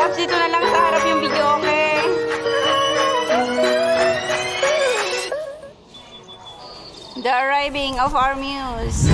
Pops, dito na lang sa harap yung video, okay? The arriving of our muse.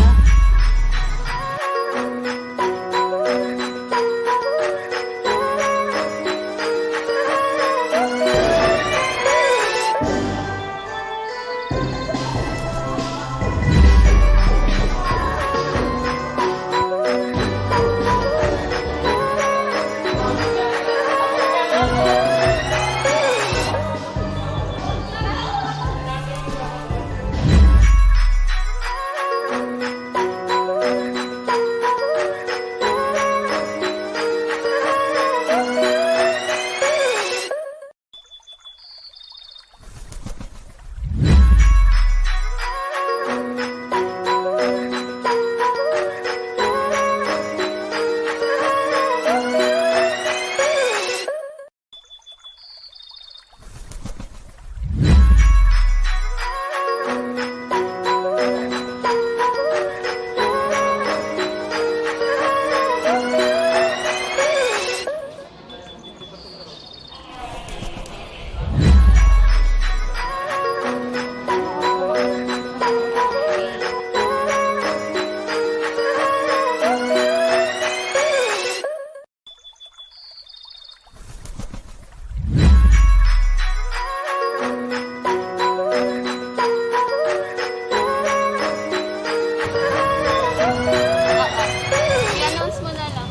I-announce mo na lang.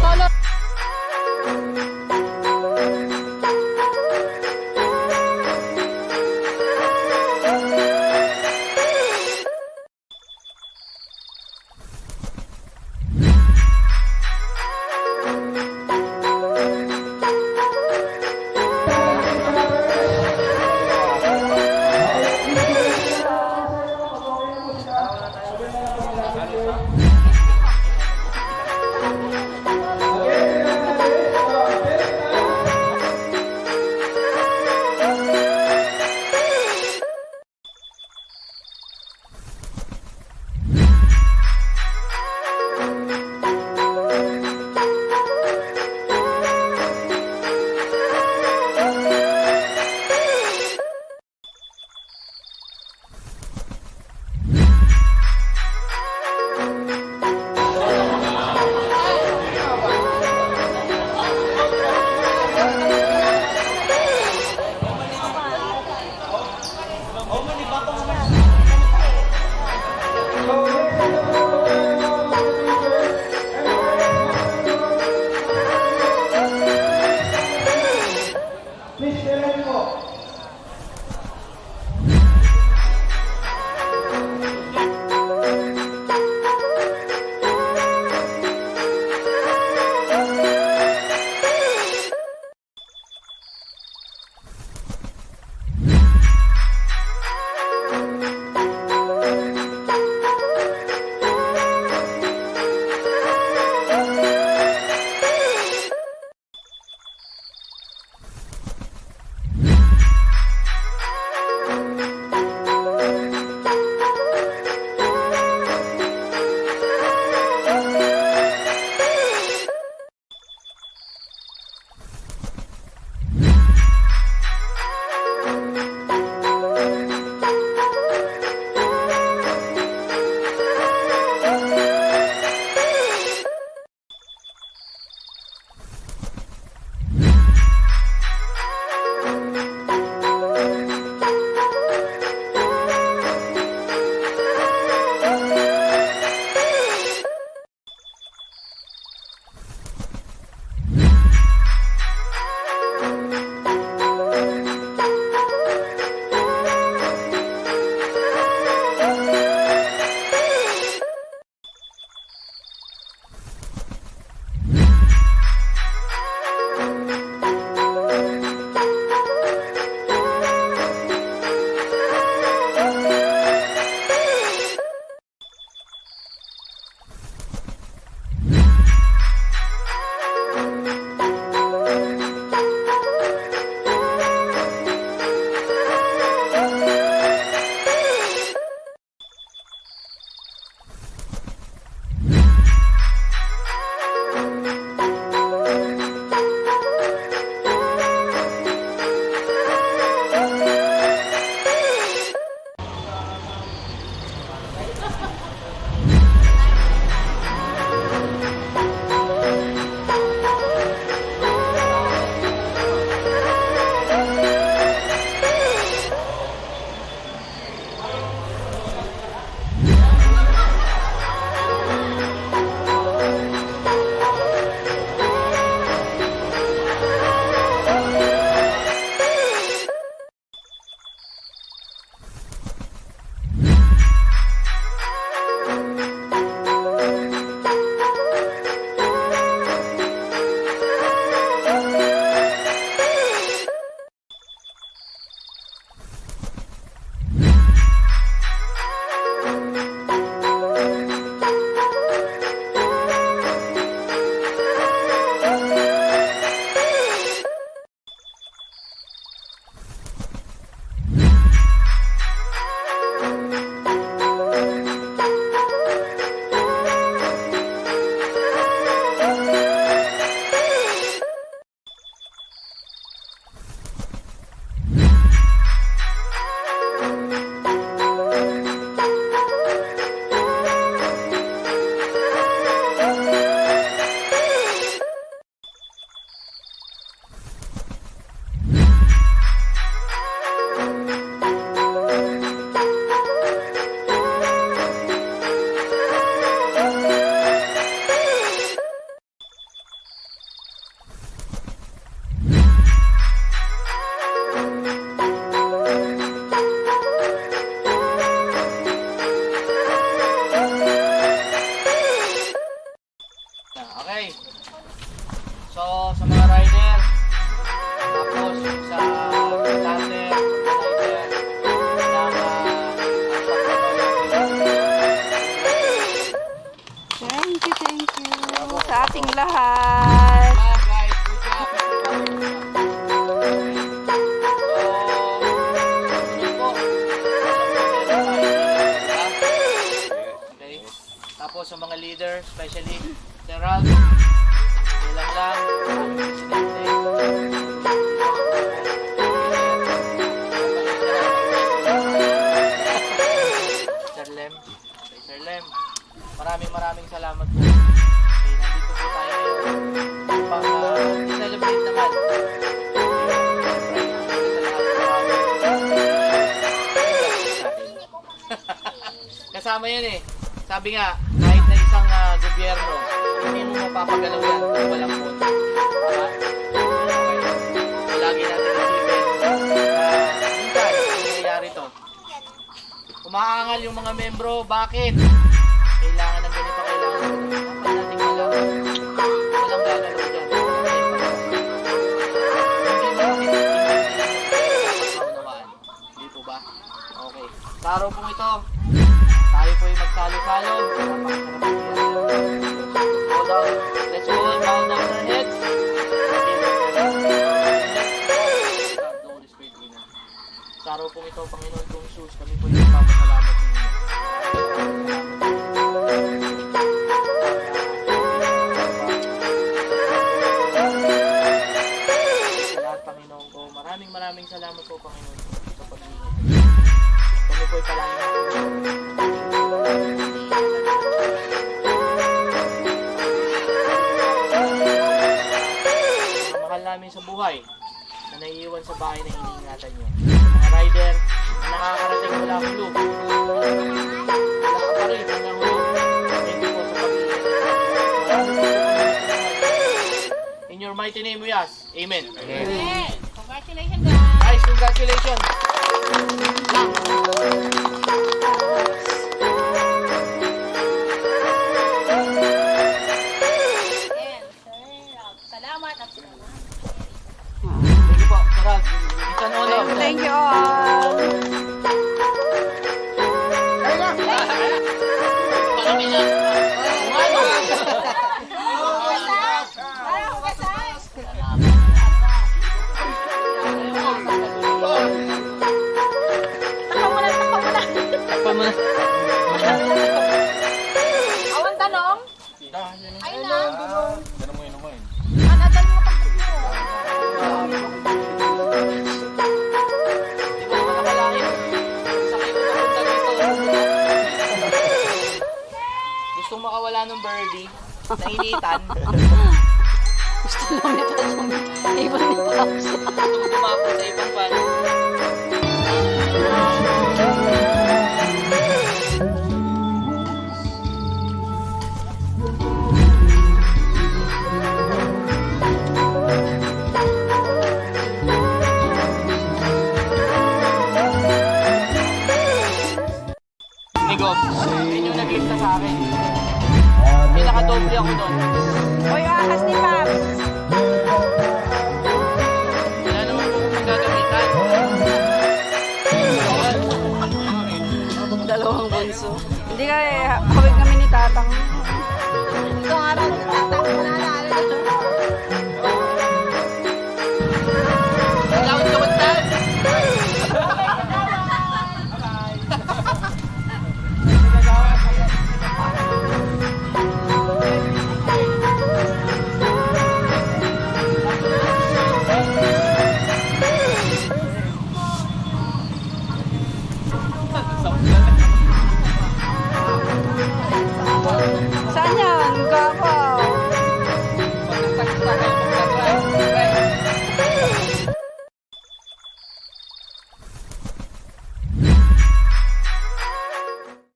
Solo. Okay. So, sa mga rider, tapos sa starter, rider, Thank you sa ating lahat. guys, good job. Okay. Tapos sa mga leader, especially Sir Ralph, ilan lang, Sir Lem, Sir Lem, maraming salamat po. Okay, nandito po tayo ngayon pang celebrate naman. Kasama yan eh. Sabi nga, kahit na isang gobyerno, hindi mo mapapagalaw yan kung walang boto. Tama? Okay. So, lagi natin isipin na minsan, nangyayari to. Umaangal yung mga membro, bakit? Kailangan ng ganito, kailangan ng ganito. Dapat natin malaman. Walang gagalaw dyan. Hindi mo dapat maunawaan. Hindi po ba? Okay. Sa araw pong ito, tayo po yung magsalo-salo. Hold on. Let's go and bow down our heads. Sa araw pong ito, Panginoon kong Jesus, kami po yung magpapasalamat sa inyo. Sa lahat, Panginoon ko, maraming salamat po, Panginoon, sa pag-ibig. Kami po ay palangin mahal namin sa buhay na naiiwan sa bahay na iniingatan nyo. Mga rider na nakakarating mula hulog. Wala ka pa rin hanggang hulog. Thank you po sa pag-ibig. In your mighty name we ask. Amen. Amen. Congratulations, guys. Guys, congratulations. Ayan, sir. Salamat at salamat. Thank you po. Sarap. It's an honor. Thank you all. Kami na. Takpan mo na. Awan tanong? Ay na. Ganun mo yun mo yun. Anatan mo kapag mo. Hindi ko naman nakalain. Sakay ko napunta dito. Gustong makawala ng birdie. Nainitan. Gusto namin pa yung ibang ni Pops. Gustong dumapo sa ibang pan. Nigo, yun yung nag-lista sa akin. Pinaka-doble ako doon. Uy, ahas ni Pops. Wala naman po kung magagamitan. Dalawang bunso. Hindi ka hawig kami ni Tatang.